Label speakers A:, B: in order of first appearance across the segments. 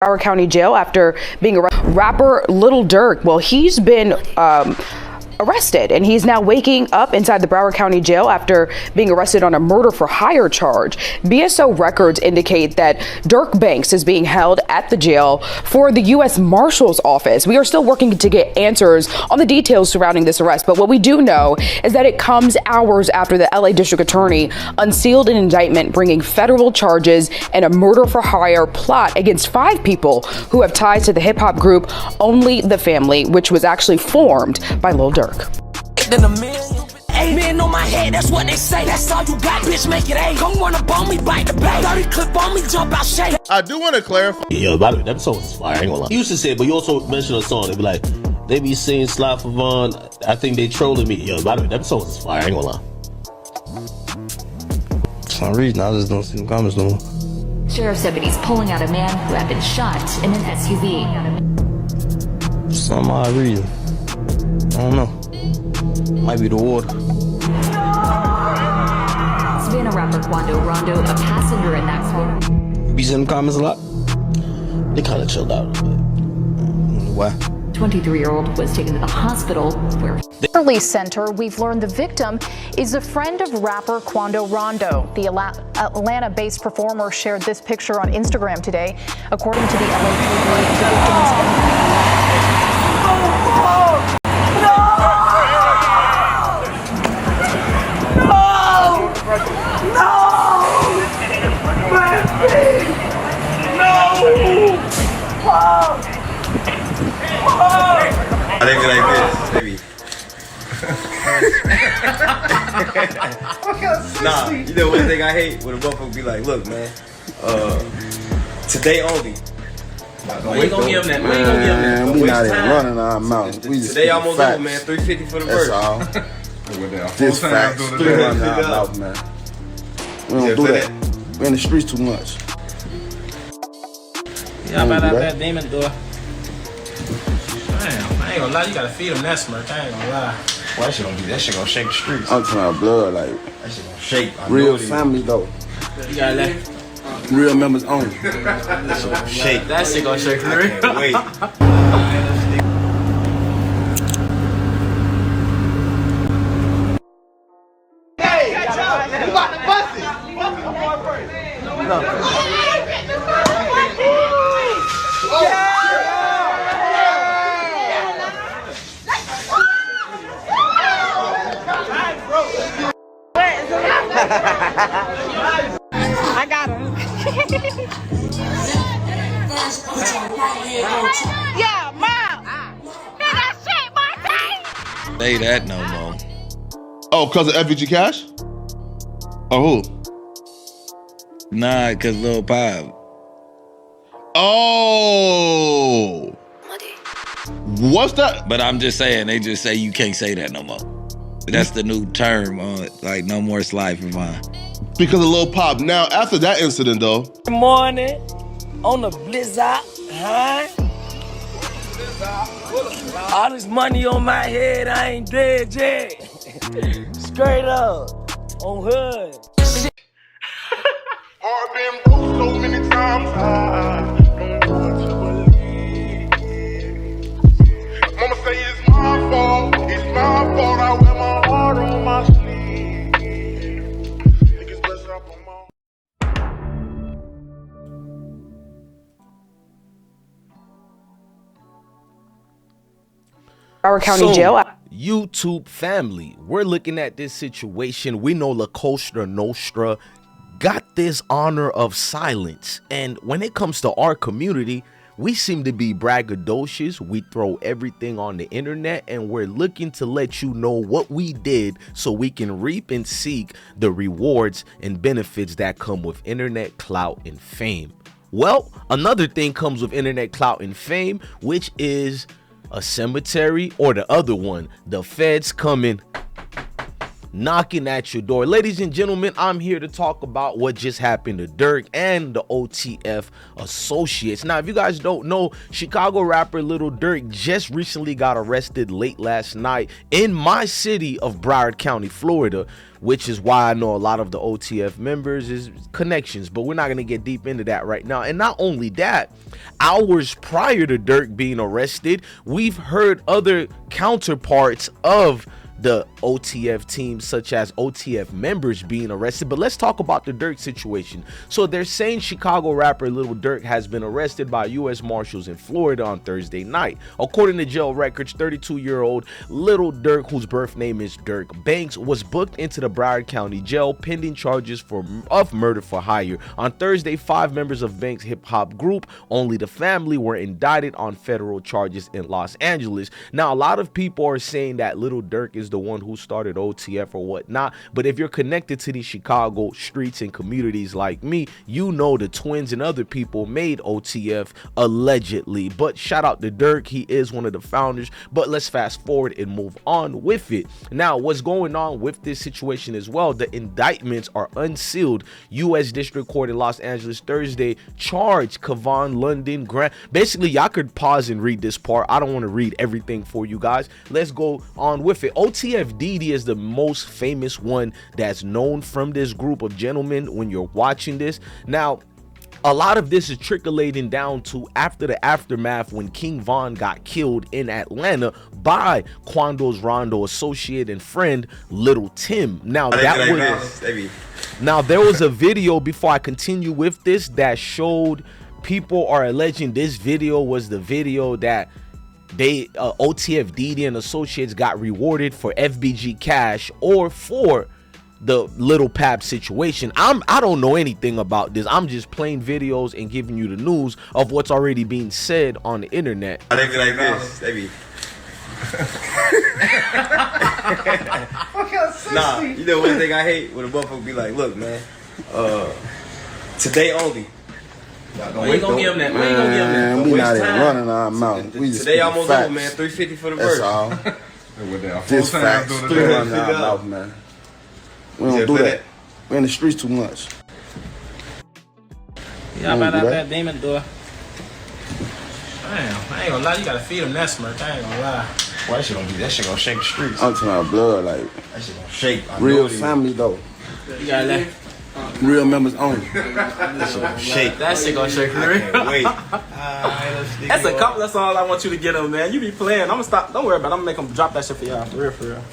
A: Broward County Jail after being arrested. Rapper Lil Durk, well, he's been arrested, and he's now waking up inside the Broward County Jail after being arrested on a murder for hire charge. BSO records indicate that Durk Banks is being held at the jail for the U.S. Marshals office. We are still working to get answers on the details surrounding this arrest, but what we do know is that it comes hours after the LA District Attorney unsealed an indictment bringing federal charges and a murder for hire plot against 5 people who have ties to the hip-hop group Only the Family, which was actually formed by Lil Durk.
B: Amen on my head, that's what they say. That's all you got, bitch, make it A. Come wanna bomb me, bite the bait. 30 clip on me, jump out shade.
C: I do want to clarify.
D: Yo, by the way, that song is fire. I ain't gonna lie. You used to say it, but you also mentioned a song. They be like, they be singing Slide for Vaughn. I think they trolling me. Yo, by the way, that song is fire. I ain't gonna lie.
E: For some reason, I just don't see the comments no more.
F: Sheriff's deputies pulling out a man who had been shot in an SUV.
E: For some odd reason. I don't know. Might be the water.
F: Savannah rapper Quando Rondo, a passenger in that car.
E: You be seeing the comments a lot?
D: They kind of chilled out a little bit.
E: Why?
F: 23-year-old was taken to the hospital where...
G: Release Center, we've learned the victim is a friend of rapper Quando Rondo. The Atlanta-based performer shared this picture on Instagram today. According to the LAPD, the
H: They be like this, baby. Nah, you know one thing I hate when a motherfucker be like, look, man, today only.
I: We ain't gonna give them that. We ain't gonna give them that.
C: We not even running our mouth.
H: Today almost over, man. 350 for the verse.
C: That's all. This facts. 300 our mouth, man. We don't do that. We in the streets too much.
I: Y'all about out that demon door. Damn, I ain't gonna lie, you gotta feed them that smirk. I ain't gonna lie.
H: Well, that shit gonna do. That shit gonna shake the streets.
C: I'm talking about blood, like
H: that shit gonna shake.
C: Real family though.
I: You gotta let
C: real members only.
H: That shit gonna shake.
I: That shit gonna shake for real.
H: I can't wait.
C: Hey, you about to bust it. No.
J: I got him. Yeah, Mom. Did I shake my face?
E: Say that no more.
C: Oh, cause of FVG Cash? Or who?
E: Nah, cause Lul Pab.
C: Oh. What's that?
E: But I'm just saying, they just say you can't say that no more. That's the new term, like no more Slide for Vaughn.
C: Because of Lil Pab. Now, after that incident, though.
B: Good morning on the blizzard, huh? All this money on my head, I ain't dead yet. Straight up, on hood.
C: I've been broke so many times, I don't know what to believe. Mama say it's my fault, it's my fault. I wear my heart on my sleeve. Niggas bless up on my...
A: Broward County Jail.
K: YouTube family, we're looking at this situation. We know La Costa Nostra got this honor of silence, and when it comes to our community, we seem to be braggadocious. We throw everything on the internet, and we're looking to let you know what we did so we can reap and seek the rewards and benefits that come with internet clout and fame. Well, another thing comes with internet clout and fame, which is a cemetery, or the other one, the feds coming knocking at your door. Ladies and gentlemen, I'm here to talk about what just happened to Durk and the OTF associates. Now, if you guys don't know, Chicago rapper Lil Durk just recently got arrested late last night in my city of Broward County, Florida, which is why I know a lot of the OTF members is connections, but we're not going to get deep into that right now. And not only that, hours prior to Durk being arrested, we've heard other counterparts of the OTF team, such as OTF members, being arrested. But let's talk about the Durk situation. So they're saying Chicago rapper Lil Durk has been arrested by U.S. Marshals in Florida on Thursday night. According to jail records, 32-year-old Lil Durk, whose birth name is Durk Banks, was booked into the Broward County Jail pending charges of murder for hire. On Thursday, 5 members of Banks' hip-hop group, Only the Family, were indicted on federal charges in Los Angeles. Now, a lot of people are saying that Lil Durk is the one who started OTF or whatnot, but if you're connected to these Chicago streets and communities like me, you know the twins and other people made OTF allegedly. But shout out to Durk, he is one of the founders. But let's fast forward and move on with it. Now, what's going on with this situation as well? The indictments are unsealed. U.S. District Court in Los Angeles Thursday charged Kevon London Grant. Basically, y'all could pause and read this part. I don't want to read everything for you guys. Let's go on with it. OTF DeDe is the most famous one that's known from this group of gentlemen when you're watching this. Now, a lot of this is trickling down to after the aftermath when King Von got killed in Atlanta by Quando Rondo associate and friend Little Tim. Now, there was a video before I continue with this that showed people are alleging this video was the video that OTF DeDe and associates got rewarded for FBG cash or for the Lul Pab situation. I don't know anything about this. I'm just playing videos and giving you the news of what's already being said on the internet.
H: They be like this. They be. Nah, you know one thing I hate when a motherfucker be like, look, man, today only.
I: We ain't gonna give him that. We ain't gonna give him that.
C: We not even running our mouth.
H: Today almost over, man. 350 for the verse.
C: That's all. Just facts. 300 our mouth, man. We don't do that. We in the streets too much.
I: Y'all about out that demon door. Damn, I ain't gonna lie. You gotta feed him that smirk. I ain't gonna lie.
H: Well, that shit gonna be. That shit gonna shake the streets.
C: I'm talking about blood, like
H: that shit gonna shake.
C: Real family though.
I: You gotta let.
C: Real members only.
H: That shit gonna shake.
I: That shit gonna shake for real.
H: Wait.
I: That's a couple. That's all I want you to get him, man. You be playing. I'm gonna stop. Don't worry about it. I'm gonna make him drop that shit for y'all. For real, for real.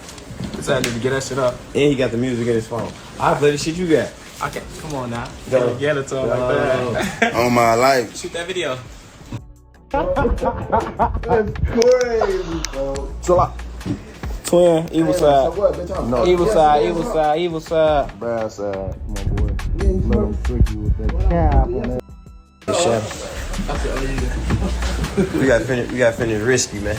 I: Cause I need to get that shit up.
H: And he got the music in his phone. I'll play the shit you got.
I: I can't. Come on now. Go. Get it to him like that.
C: On my life.
I: Shoot that video.
C: That's crazy, bro. So
I: Twin, evil side.
C: No.
I: Evil side, evil side, evil side.
C: Bad side, my boy. Let him trick you with that cap on that.
H: We gotta finish risky, man.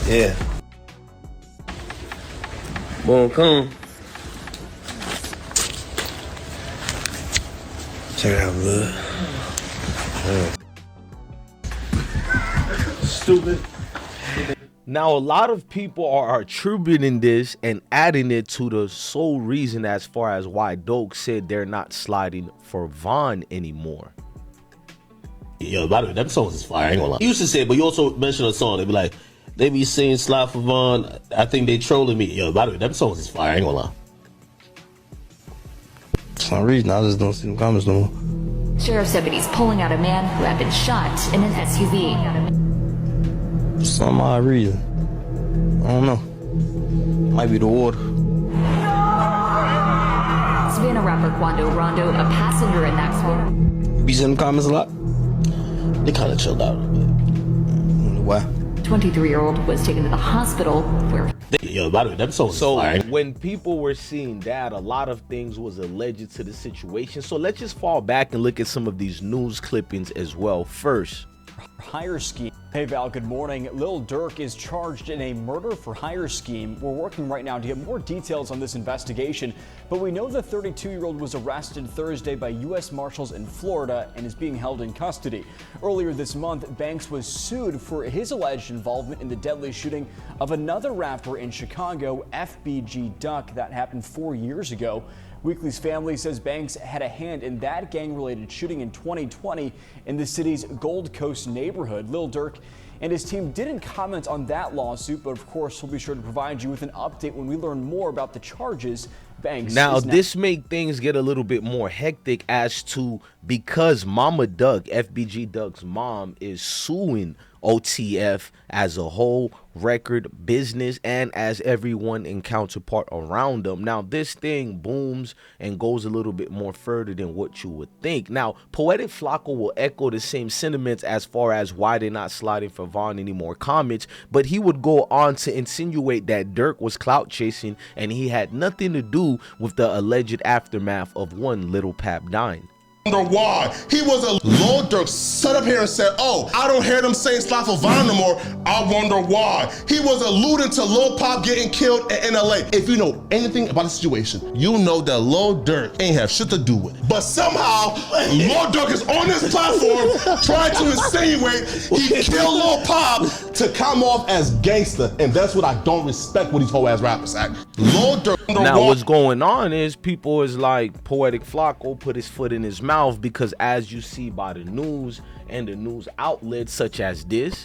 H: Yeah. Boom, come. Check it out, blood.
I: Stupid.
K: Now, a lot of people are attributing this and adding it to the sole reason as far as why Durk said they're not sliding for Von anymore.
D: Yo, by the way, that song is fire. I ain't gonna lie. You used to say it, but you also mentioned a song. They be like, they be saying slide for Von. I think they trolling me. Yo, by the way, that song is fire. I ain't gonna lie.
H: For some reason, I just don't see them comments no more.
F: Sheriff's deputies pulling out a man who had been shot in an SUV.
H: For some odd reason. I don't know. Might be the water.
F: Savannah rapper Quando Rondo, a passenger in that car.
H: You be seeing the comments a lot?
D: They kind of chilled out a little bit.
H: Why?
F: 23-year-old was taken to the hospital where...
D: Yo, by the way, that song is fire.
K: When people were seeing that, a lot of things was alleged to the situation. So let's just fall back and look at some of these news clippings as well. First,
L: hire scheme. Hey Val, good morning. Lil Durk is charged in a murder for hire scheme. We're working right now to get more details on this investigation, but we know the 32-year-old was arrested Thursday by U.S. Marshals in Florida and is being held in custody. Earlier this month, Banks was sued for his alleged involvement in the deadly shooting of another rapper in Chicago, FBG Duck, that happened 4 years ago. Weekly's family says Banks had a hand in that gang-related shooting in 2020 in the city's Gold Coast neighborhood. Lil Durk and his team didn't comment on that lawsuit, but of course we'll be sure to provide you with an update when we learn more about the charges. Banks
K: now this made things get a little bit more hectic as to because Mama Duck, FBG Duck's mom, is suing OTF as a whole, record, business, and as everyone and counterpart around them. Now this thing booms and goes a little bit more further than what you would think. Now Poetic Flacco will echo the same sentiments as far as why they're not sliding for Von any more comments, but he would go on to insinuate that Durk was clout chasing and he had nothing to do with the alleged aftermath of one Lul Pab dying.
M: Wonder why he was a Lil Durk sat up here and said, oh, I don't hear them saying slap for Von no more. I wonder why. He was alluding to Lul Pab getting killed in LA. If you know anything about the situation, you know that Lil Durk ain't have shit to do with it. But somehow Lil Durk is on this platform trying to insinuate he killed Lul Pab to come off as gangster, and that's what I don't respect with these whole ass rappers act. Lil Durk.
K: Now what's going on is people is like Poetic Flacco put his foot in his mouth, because as you see by the news and the news outlets such as this.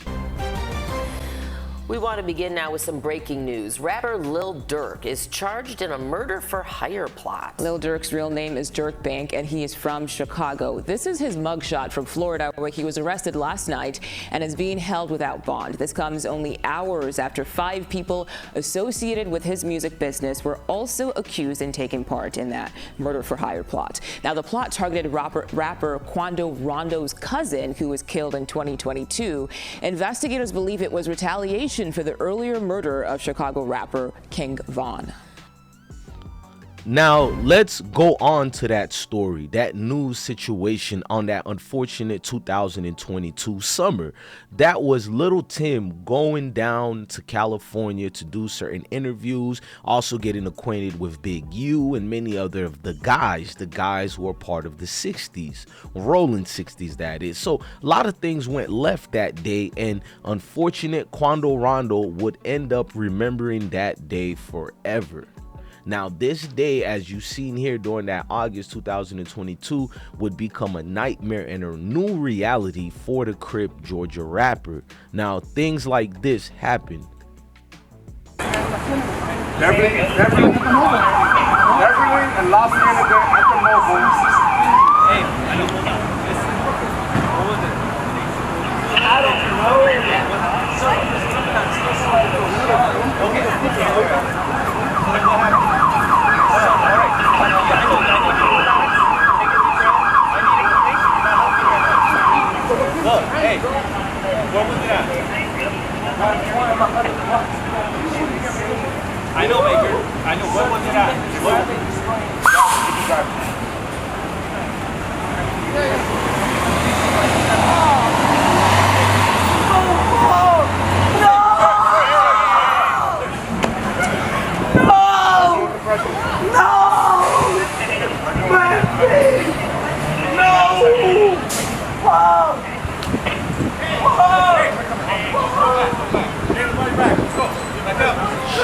N: We want to begin now with some breaking news. Rapper Lil Durk is charged in a murder for hire plot.
O: Lil Durk's real name is Durk Bank, and he is from Chicago. This is his mugshot from Florida, where he was arrested last night and is being held without bond. This comes only hours after 5 people associated with his music business were also accused and taking part in that murder for hire plot. Now, the plot targeted rapper Quando Rondo's cousin, who was killed in 2022. Investigators believe it was retaliation for the earlier murder of Chicago rapper King Von.
K: Now let's go on to that story, that news situation on that unfortunate 2022 summer. That was Little Tim going down to California to do certain interviews, also getting acquainted with Big U and many other of the guys who were part of the 60s, rolling 60s that is. So a lot of things went left that day, and unfortunate Quando Rondo would end up remembering that day forever. Now this day, as you've seen here during that August 2022, would become a nightmare and a new reality for the Crip Georgia rapper. Now things like this happen.
P: Beverly and Los Angeles at the mobile. Hey, I don't know. What was it? I don't know. Look, hey, what was it at? I know, Baker. I know. What was it at?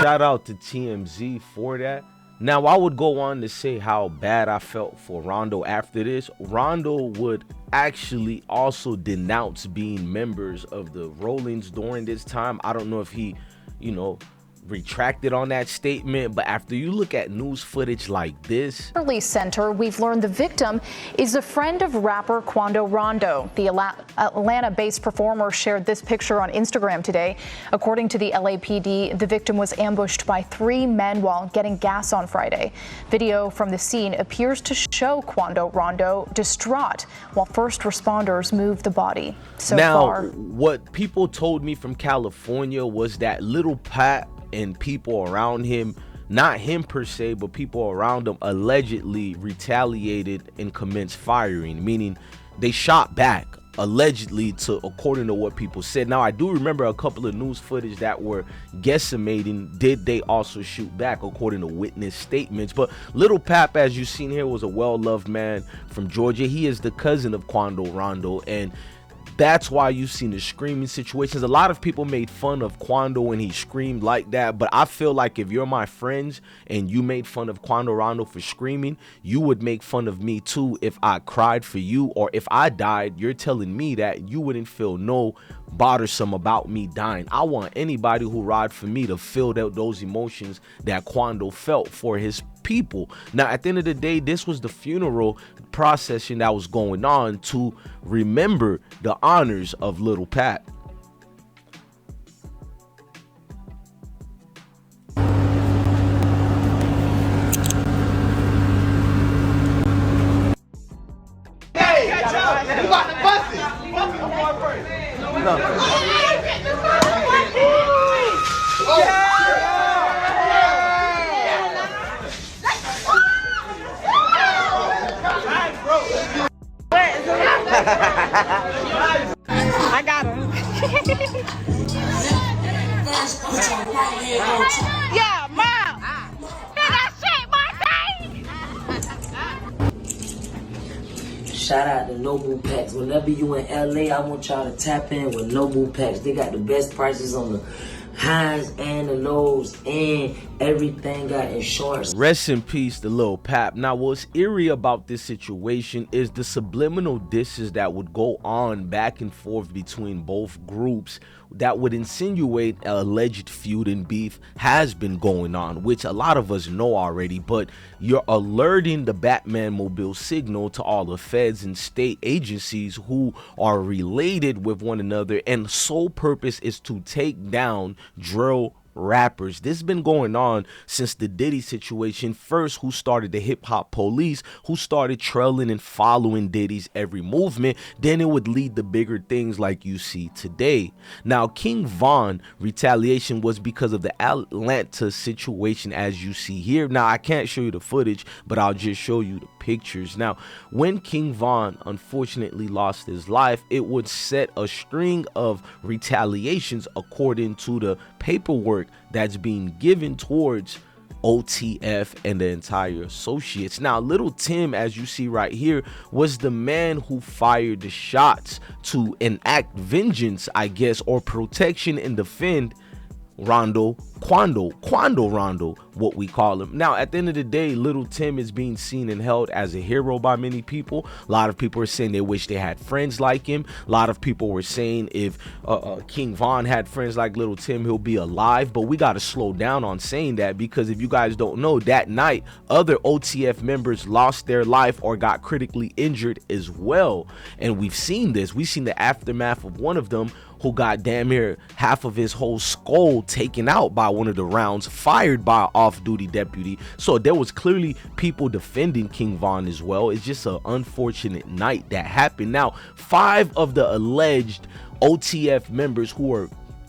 K: Shout out to TMZ for that. Now I would go on to say how bad I felt for Rondo after this. Rondo would actually also denounce being members of the Rollings during this time. I don't know if he, retracted on that statement, but after you look at news footage like this.
G: Police Center, we've learned the victim is a friend of rapper Quando Rondo. The Atlanta-based performer shared this picture on Instagram today. According to the LAPD, the victim was ambushed by 3 men while getting gas on Friday. Video from the scene appears to show Quando Rondo distraught while first responders moved the body.
K: Now, what people told me from California was that Lul Pab and people around him, not him per se, but people around him, allegedly retaliated and commenced firing, meaning they shot back. allegedly, according to what people said. Now, I do remember a couple of news footage that were guesstimating did they also shoot back, according to witness statements. But Lil Pab, as you've seen here, was a well-loved man from Georgia. He is the cousin of Quando Rondo, and that's why you've seen the screaming situations. A lot of people made fun of Quando when he screamed like that, but I feel like if you're my friends and you made fun of Quando Rondo for screaming, you would make fun of me too if I cried for you, or if I died. You're telling me that you wouldn't feel no bothersome about me dying. I want anybody who ride for me to feel those emotions that Quando felt for his people. Now, at the end of the day, this was the funeral procession that was going on to remember the honors of Lil Pab.
P: Hey, you about to bust it.
J: I got him. Yeah, mom. Hit that shit, Marty.
B: Shout out to Noble Packs. Whenever you in LA, I want y'all to tap in with Noble Packs. They got the best prices on the highs and the lows, and everything got insurance.
K: Rest in peace to Lil Pab. Now, what's eerie about this situation is the subliminal disses that would go on back and forth between both groups that would insinuate an alleged feud and beef has been going on, which a lot of us know already, but you're alerting the Batman mobile signal to all the feds and state agencies who are related with one another, and sole purpose is to take down drill rappers. This has been going on since the Diddy situation. First, who started the hip hop police, who started trailing and following Diddy's every movement, then it would lead to bigger things like you see today. Now, King Von retaliation was because of the Atlanta situation, as you see here. Now, I can't show you the footage, but I'll just show you the pictures. Now, when King Von unfortunately lost his life, it would set a string of retaliations according to the paperwork that's being given towards OTF and the entire associates. Now, Little Tim, as you see right here, was the man who fired the shots to enact vengeance, I guess, or protection and defend Quando Rondo, what we call him. Now, at the end of the day, Little Tim is being seen and held as a hero by many people. A lot of people are saying they wish they had friends like him. A lot of people were saying if King Von had friends like Little Tim, he'll be alive. But we got to slow down on saying that, because if you guys don't know, that night, other OTF members lost their life or got critically injured as well. And we've seen this. We've seen the aftermath of one of them who got damn near half of his whole skull taken out by one of the rounds fired by an off-duty deputy. So there was clearly people defending King Von as well. It's just an unfortunate night that happened. Now, 5 of the alleged OTF members who were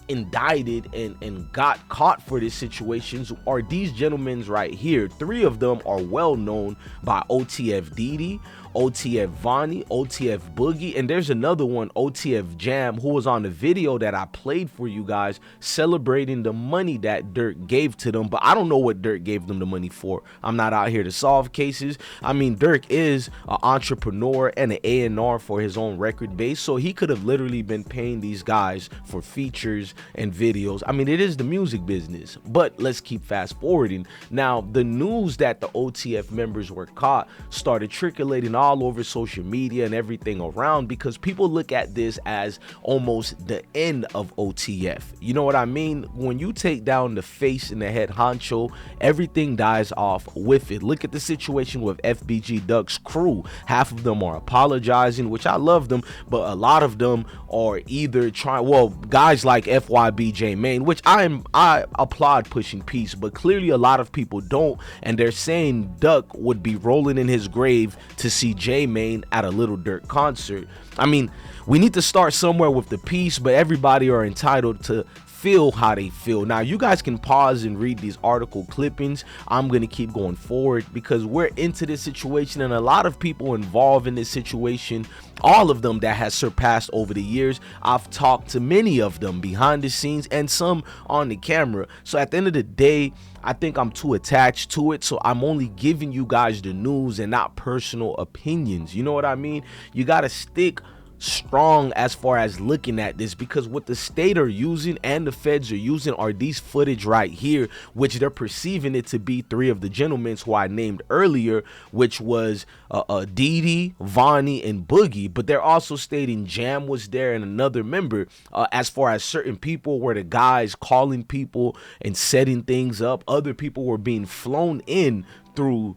K: indicted and got caught for these situations are these gentlemen right here. 3 of them are well known by OTF DeDe, OTF Vonni, OTF Boogie, and there's another one, OTF Jam, who was on the video that I played for you guys celebrating the money that Durk gave to them. But I don't know what Durk gave them the money for. I'm not out here to solve cases. I mean, Durk is an entrepreneur and an A&R for his own record base, so he could have literally been paying these guys for features and videos. I mean, it is the music business. But let's keep fast forwarding. Now, the news that the OTF members were caught started trickling all over social media and everything around, because people look at this as almost the end of OTF. You know what I mean? When you take down the face and the head honcho, everything dies off with it. Look at the situation with FBG Duck's crew. Half of them are apologizing, which I love them, but a lot of them are either trying, well, guys like FYB J Mane, which I applaud pushing peace, but clearly a lot of people don't, and they're saying Duck would be rolling in his grave to see J Mane at a Lil Durk concert. I mean, we need to start somewhere with the peace, but everybody are entitled to feel how they feel. Now, you guys can pause and read these article clippings. I'm going to keep going forward because we're into this situation, and a lot of people involved in this situation, all of them that has surpassed over the years. I've talked to many of them behind the scenes and some on the camera. So at the end of the day, I think I'm too attached to it, so I'm only giving you guys the news and not personal opinions. You know what I mean? You got to stick strong as far as looking at this, because what the state are using and the feds are using are these footage right here, which they're perceiving it to be three of the gentlemen who I named earlier, which was DeDe, Vonni, and Boogie. But they're also stating Jam was there and another member. As far as certain people were the guys calling people and setting things up, other people were being flown in through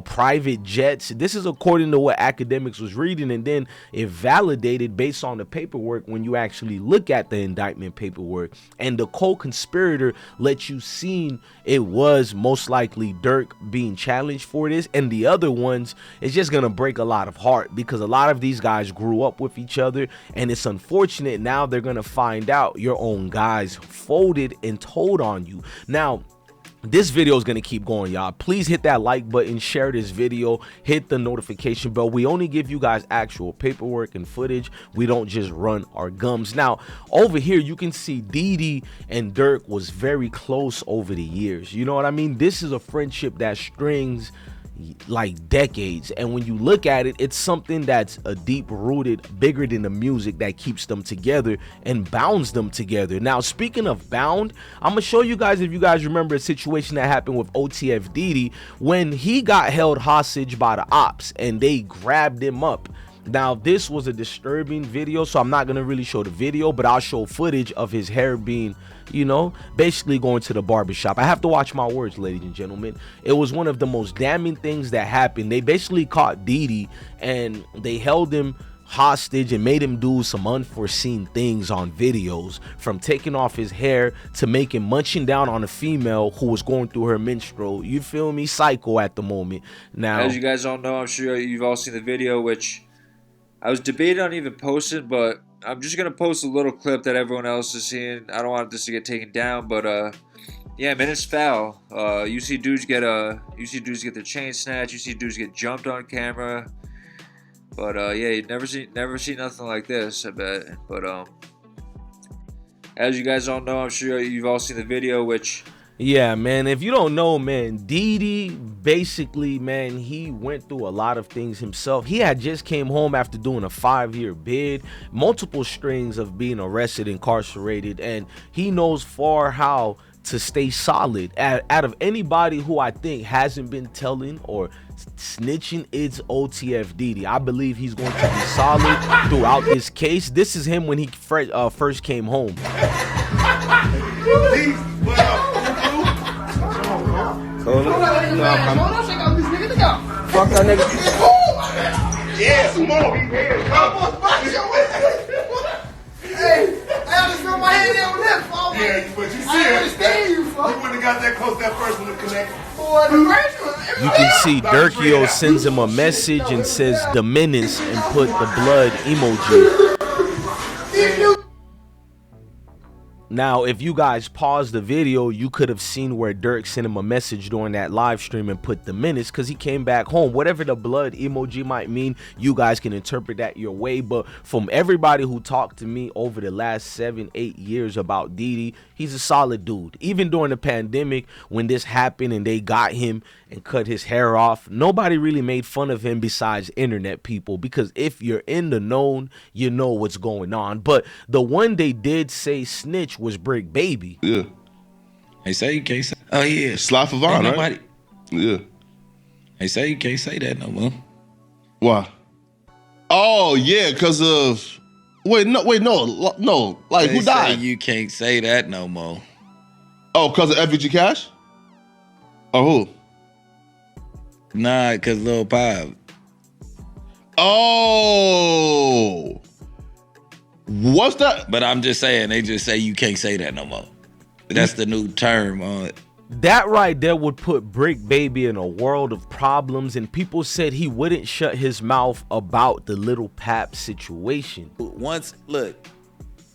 K: private jets. This is according to what academics was reading, and then it validated based on the paperwork when you actually look at the indictment paperwork. And the co-conspirator let you see it was most likely Durk being challenged for this, and the other ones, it's just gonna break a lot of heart because a lot of these guys grew up with each other, and it's unfortunate now they're gonna find out your own guys folded and told on you. Now, this video is going to keep going, y'all. Please hit that like button, share this video, hit the notification bell. We only give you guys actual paperwork and footage. We don't just run our gums. Now, over here, you can see DeDe and Durk was very close over the years. You know what I mean? This is a friendship that strings like decades, and when you look at it, it's something that's a deep rooted, bigger than the music, that keeps them together and bounds them together. Now, speaking of bound, I'm gonna show you guys, if you guys remember a situation that happened with OTF DeDe when he got held hostage by the ops and they grabbed him up. Now, this was a disturbing video, so I'm not gonna really show the video, but I'll show footage of his hair being, you know, basically going to the barbershop. I have to watch my words, ladies and gentlemen. It was one of the most damning things that happened. They basically caught DeDe and they held him hostage and made him do some unforeseen things on videos, from taking off his hair to making munching down on a female who was going through her menstrual. You feel me? Psycho at the moment. Now,
Q: as you guys all know, I'm sure you've all seen the video, which I was debating on even posting, but I'm just gonna post a little clip that everyone else is seeing. I don't want this to get taken down, but yeah, man, it's foul. You see dudes get their chain snatched. You see dudes get jumped on camera. But yeah, you never see nothing like this, I bet. But as you guys all know, I'm sure you've all seen the video, which,
K: yeah, man, if you don't know, man, DeDe basically, man, he went through a lot of things himself. He had just came home after doing a 5-year bid, multiple strings of being arrested, incarcerated, and he knows far how to stay solid. Out of anybody who I think hasn't been telling or snitching, it's OTF DeDe. I believe he's going to be solid throughout this case. This is him when he first came home.
C: Fuck that nigga.
M: Yeah, come on.
C: Hey, I just throw my hand down with him.
M: Yeah, but you see
C: I understand you,
M: You wouldn't have got that close, that first one to connect.
K: You can see Durkio sends him a message and says the menace and put the blood emoji. Now, if you guys pause the video, you could have seen where Durk sent him a message during that live stream and put the menace, because he came back home. Whatever the blood emoji might mean, you guys can interpret that your way. But from everybody who talked to me over the last 7-8 years about DeDe, he's a solid dude. Even during the pandemic, when this happened and they got him and cut his hair off, nobody really made fun of him besides internet people, because if you're in the known, you know what's going on. But the one they did say snitch was Brick Baby.
E: Yeah. They say you can't say. Oh yeah,
M: Slap for Vaughn, right? Yeah.
E: They say you can't say that no more.
M: Why? Oh yeah, because of no. Like,
E: they
M: who died?
E: Say you can't say that no more.
M: Oh, because of FVG Cash? Or who?
E: Nah, because Lul Pab.
M: Oh. What's that?
E: But I'm just saying, they just say you can't say that no more. That's the new term on it.
K: That right there would put Brick Baby in a world of problems, and people said he wouldn't shut his mouth about the Lil Pab situation.
E: Once, look,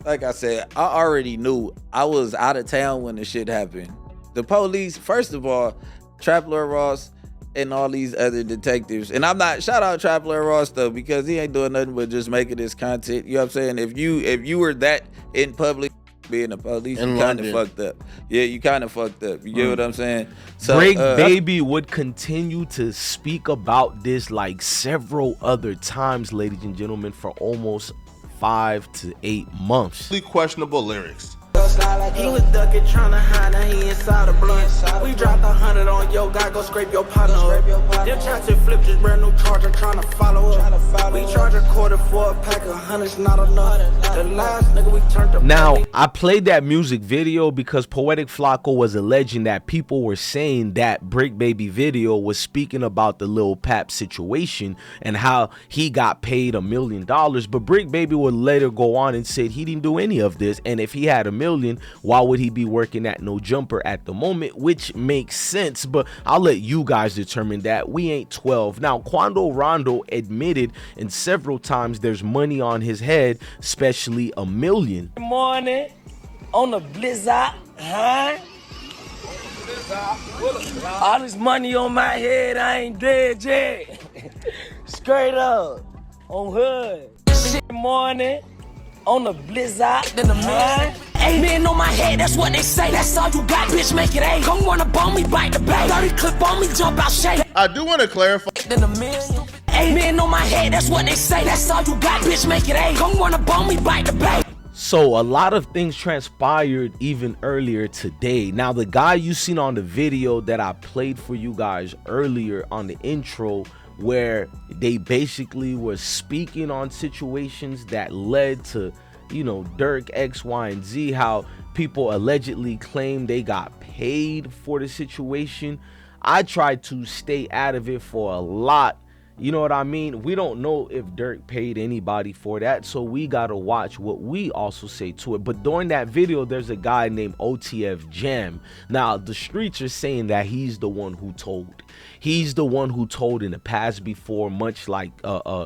R: like I said, I already knew. I was out of town when the shit happened. The police, first of all, Trap Lord Ross and all these other detectives, and I'm not, shout out Trap Lord Ross though, because he ain't doing nothing but just making this content. You know what I'm saying? If you were that in public being a police, you kind of fucked up. Yeah, you kind of fucked up. You get what I'm saying? So
K: Break Baby would continue to speak about this like several other times, ladies and gentlemen, for almost 5 to 8 months.
C: Questionable lyrics.
S: He was ducking, trying to hide, now he inside a blunt. We dropped 100 on your guy, go scrape your partner up. Them shots and flip this brand new charger, trying to follow up. We charge a quarter for a pack of hundreds, not enough. The last nigga we turned up.
K: Now, I played that music video because Poetic Flacco was alleging that people were saying that Break Baby video was speaking about the Lil Pab situation and how he got paid $1 million. But Break Baby would later go on and said he didn't do any of this. And if he had $1 million, why would he be working at No Jumper at the moment? Which makes sense, but I'll let you guys determine that. We ain't 12. Now, Quando Rondo admitted and several times there's money on his head, especially $1 million.
S: Good morning on the blizzard, huh? All this money on my head, I ain't dead yet. Straight up on hood. Shit morning on the blizzard, then the man. Amen on my head, that's what they say. That's all you got, bitch, make it A. Come wanna bone me, bite the bait. 30 clip on me, jump out shade.
C: I do want to clarify.
S: Then the man. Amen on my head, that's what they say. That's all you got, bitch, make it A. Come wanna bone me, bite the bait.
K: So a lot of things transpired even earlier today. Now, the guy you seen on the video that I played for you guys earlier on the intro, where they basically were speaking on situations that led to, you know, Durk X, Y, and Z, how people allegedly claim they got paid for the situation. I tried to stay out of it for a lot. You know what I mean? We don't know if Durk paid anybody for that, so we gotta watch what we also say to it. But during that video, there's a guy named OTF Jam. Now, the streets are saying that he's the one who told. He's the one who told in the past before, much like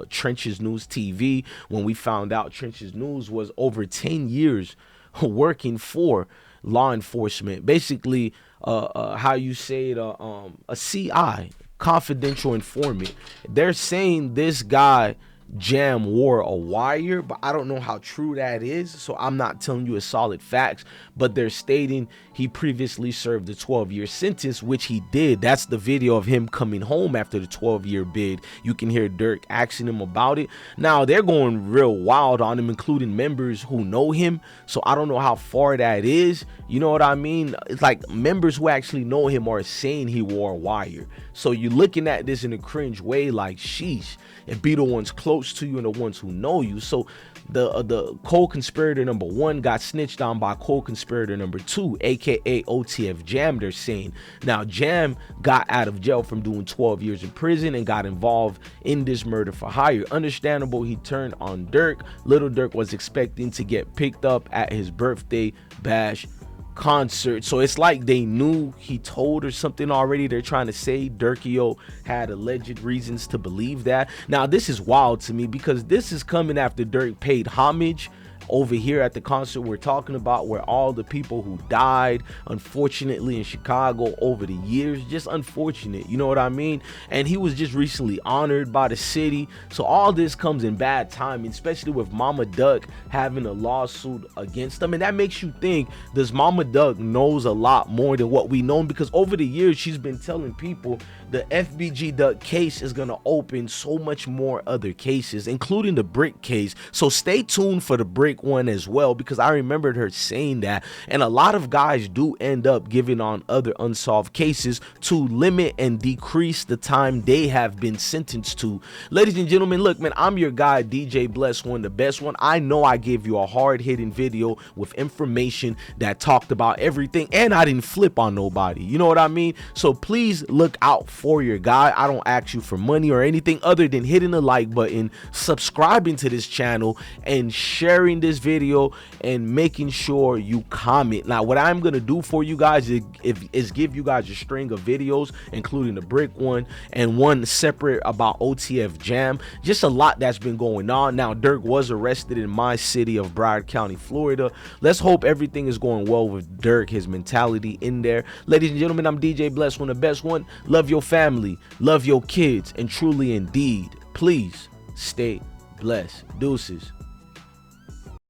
K: Trenches News TV, when we found out Trenches News was over 10 years working for law enforcement. Basically, how you say it, a CI, confidential informant. They're saying this guy Jam wore a wire, but I don't know how true that is, so I'm not telling you a solid facts. But they're stating he previously served a 12-year sentence, which he did. That's the video of him coming home after the 12-year bid. You can hear Durk asking him about it. Now they're going real wild on him, including members who know him, so I don't know how far that is. You know what I mean? It's like members who actually know him are saying he wore a wire. So you're looking at this in a cringe way, like, sheesh. And be the ones close to you and the ones who know you. So the co-conspirator number 1 got snitched on by co-conspirator number 2, aka OTF Jam, they're saying. Now, Jam got out of jail from doing 12 years in prison and got involved in this murder for hire. Understandable, he turned on Durk. Little Durk was expecting to get picked up at his birthday bash concert, so it's like they knew he told or something already. They're trying to say Durkio had alleged reasons to believe that. Now, this is wild to me because this is coming after Durk paid homage over here at the concert we're talking about, where all the people who died unfortunately in Chicago over the years, just unfortunate, you know what I mean? And he was just recently honored by the city. So all this comes in bad timing, especially with Mama Duck having a lawsuit against them. And that makes you think, does Mama Duck knows a lot more than what we know? Because over the years she's been telling people the FBG Duck case is gonna open so much more other cases, including the Brick case. So stay tuned for the Brick one as well, because I remembered her saying that. And a lot of guys do end up giving on other unsolved cases to limit and decrease the time they have been sentenced to. Ladies and gentlemen, look, man, I'm your guy, DJ Bless One, the best one. I know I gave you a hard-hitting video with information that talked about everything, and I didn't flip on nobody, you know what I mean? So please look out for your guy. I don't ask you for money or anything other than hitting the like button, subscribing to this channel, and sharing this video, and making sure you comment. Now, what I'm gonna do for you guys is give you guys a string of videos, including the brick one and one separate about OTF Jam. Just a lot that's been going on. Now, Durk was arrested in my city of Broward County, Florida. Let's hope everything is going well with Durk, his mentality in there. Ladies and gentlemen, I'm DJ Bless, one, the best one. Love your family, love your kids, and truly indeed, please stay blessed. Deuces.